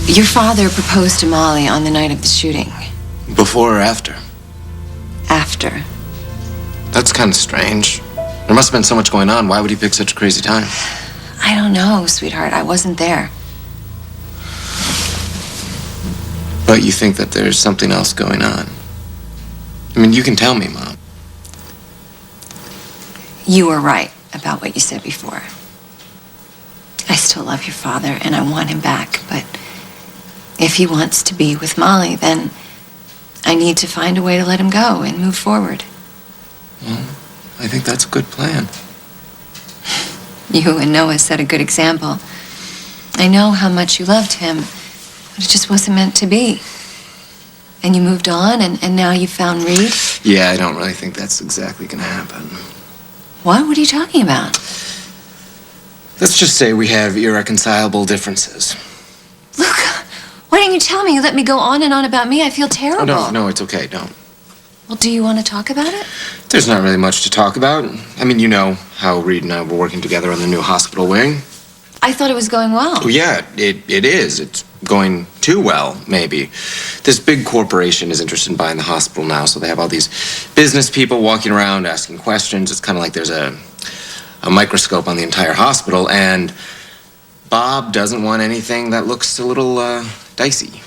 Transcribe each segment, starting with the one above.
Your father proposed to Molly on the night of the shooting. Before or after? After. That's kind of strange. There must have been so much going on. Why would he pick such a crazy time? I don't know, sweetheart. I wasn't there. But you think that there's something else going on? I mean, you can tell me, Mom. You were right about what you said before. I still love your father, and I want him back, but if he wants to be with Molly, then I need to find a way to let him go and move forward. Well, I think that's a good plan. You and Noah set a good example. I know how much you loved him, but it just wasn't meant to be. And you moved on, and now you found Reed? Yeah, I don't really think that's exactly gonna happen. What? What are you talking about? Let's just say we have irreconcilable differences. Luke, why didn't you tell me? You let me go on and on about me. I feel terrible. Oh, no, it's okay, don't. Well, do you want to talk about it? There's not really much to talk about. I mean, you know how Reed and I were working together on the new hospital wing. I thought it was going well. Oh, yeah, it is. It's going too well, maybe. This big corporation is interested in buying the hospital now, so they have all these business people walking around asking questions. It's kind of like there's a microscope on the entire hospital, and Bob doesn't want anything that looks a little dicey.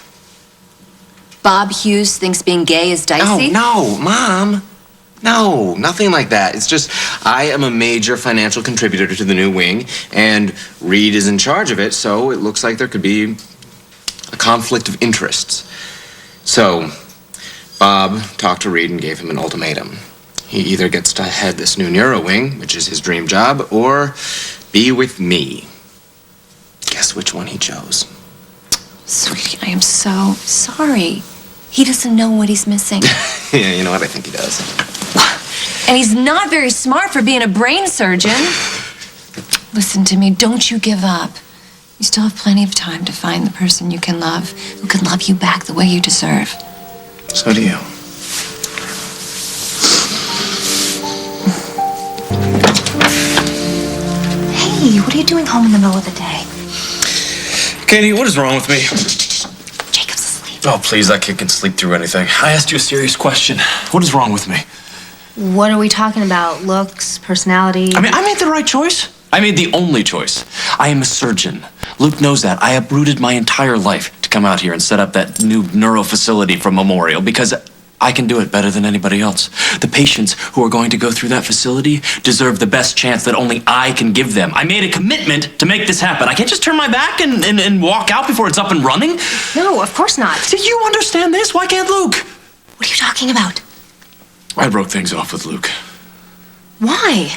Bob Hughes thinks being gay is dicey? Oh, no, Mom. No, nothing like that. It's just, I am a major financial contributor to the new wing, and Reed is in charge of it, so it looks like there could be a conflict of interests. So, Bob talked to Reed and gave him an ultimatum. He either gets to head this new neuro wing, which is his dream job, or be with me. Guess which one he chose? Sweetie, I am so sorry. He doesn't know what he's missing. Yeah, you know what? I think he does. And he's not very smart for being a brain surgeon. Listen to me, don't you give up. You still have plenty of time to find the person you can love, who can love you back the way you deserve. So do you. Hey, what are you doing home in the middle of the day? Katie, what is wrong with me? Jacob's asleep. Oh, please, that kid can sleep through anything. I asked you a serious question. What is wrong with me? What are we talking about? Looks, personality? I mean, I made the right choice. I made the only choice. I am a surgeon. Luke knows that. I uprooted my entire life to come out here and set up that new neuro facility for Memorial because I can do it better than anybody else. The patients who are going to go through that facility deserve the best chance that only I can give them. I made a commitment to make this happen. I can't just turn my back and walk out before it's up and running. No, of course not. Do you understand this? Why can't Luke? What are you talking about? I broke things off with Luke. Why?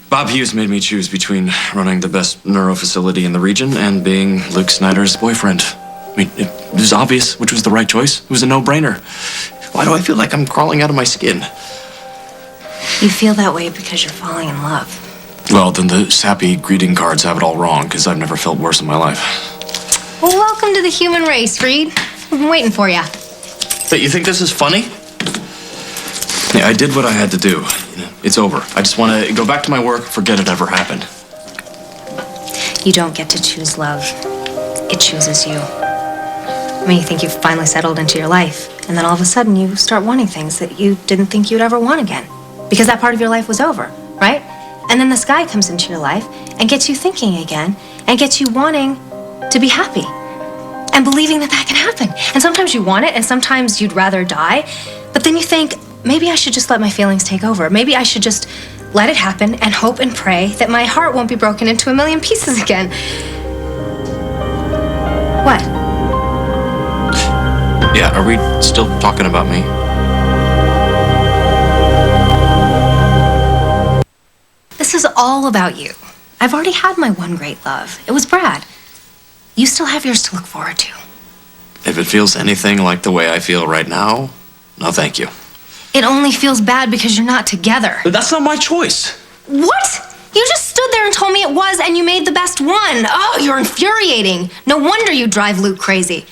Bob Hughes made me choose between running the best neuro facility in the region and being Luke Snyder's boyfriend. I mean, it was obvious which was the right choice. It was a no-brainer. Why do I feel like I'm crawling out of my skin? You feel that way because you're falling in love. Well, then the sappy greeting cards have it all wrong, because I've never felt worse in my life. Well, welcome to the human race, Reed. We've been waiting for you. But you think this is funny? Yeah, I did what I had to do. It's over. I just want to go back to my work, forget it ever happened. You don't get to choose love. It chooses you. I mean, you think you've finally settled into your life, and then all of a sudden you start wanting things that you didn't think you'd ever want again, because that part of your life was over, right? And then this guy comes into your life and gets you thinking again, and gets you wanting to be happy, and believing that that can happen. And sometimes you want it, and sometimes you'd rather die, but then you think, maybe I should just let my feelings take over. Maybe I should just let it happen and hope and pray that my heart won't be broken into a million pieces again. What? Yeah, are we still talking about me? This is all about you. I've already had my one great love. It was Brad. You still have yours to look forward to. If it feels anything like the way I feel right now, no thank you. It only feels bad because you're not together. But that's not my choice. What? You just stood there and told me it was, and you made the best one. Oh, you're infuriating. No wonder you drive Luke crazy.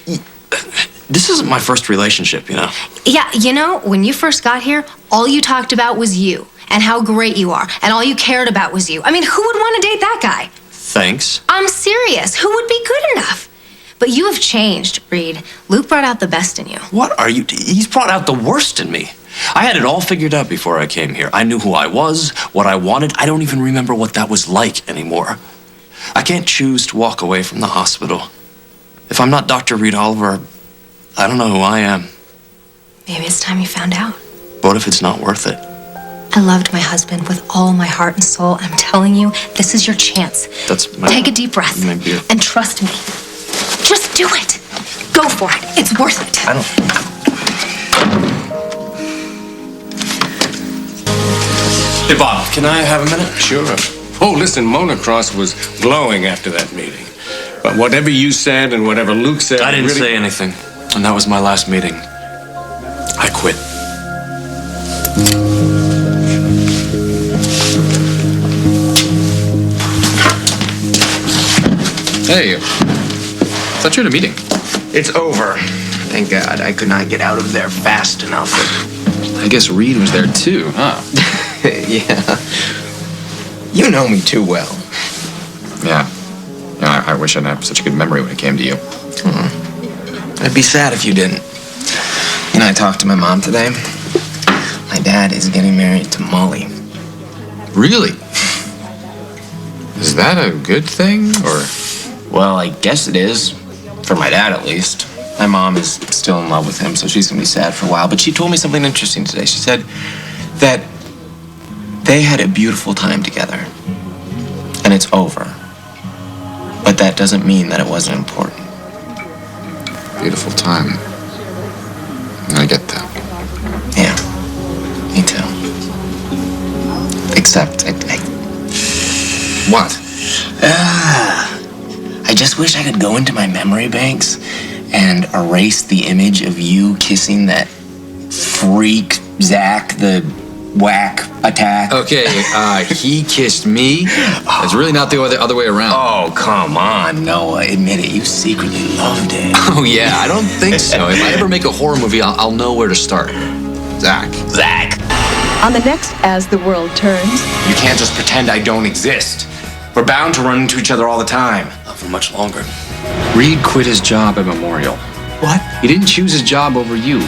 This isn't my first relationship, you know? Yeah, you know, when you first got here, all you talked about was you and how great you are, and all you cared about was you. I mean, who would want to date that guy? Thanks. I'm serious. Who would be good enough? But you have changed, Reed. Luke brought out the best in you. What are you? He's brought out the worst in me. I had it all figured out before I came here. I knew who I was, what I wanted. I don't even remember what that was like anymore. I can't choose to walk away from the hospital. If I'm not Dr. Reed Oliver, I don't know who I am. Maybe it's time you found out. What if it's not worth it? I loved my husband with all my heart and soul. I'm telling you, this is your chance. Take a deep breath Maybe. and trust me. Just do it. Go for it. It's worth it. I don't. Hey, Bob, can I have a minute? Sure. Oh, listen, Mona Cross was glowing after that meeting. But whatever you said and whatever Luke said... I didn't really... say anything. And that was my last meeting. I quit. Hey, thought you had a meeting. It's over. Thank God. I could not get out of there fast enough. I guess Reed was there too, huh? Yeah. You know me too well. Yeah. I wish I'd have such a good memory when it came to you. I'd be sad if you didn't. You know, I talked to my mom today. My dad is getting married to Molly. Really? Is that a good thing, or? Well, I guess it is. For my dad, at least. My mom is still in love with him, so she's gonna be sad for a while. But she told me something interesting today. She said that they had a beautiful time together. And it's over. But that doesn't mean that it wasn't important. Beautiful time. I get that. Yeah, me too. Except, What? I just wish I could go into my memory banks and erase the image of you kissing that freak, Zach, the whack attack. Okay, he kissed me. It's really not the other way around. Oh, come on, Noah. Admit it, you secretly loved it. Oh, yeah, I don't think so. If I ever make a horror movie, I'll know where to start. Zach. On the next As the World Turns, You can't just pretend I don't exist. We're bound to run into each other all the time. Not for much longer. Reed quit his job at Memorial. What? He didn't choose his job over you.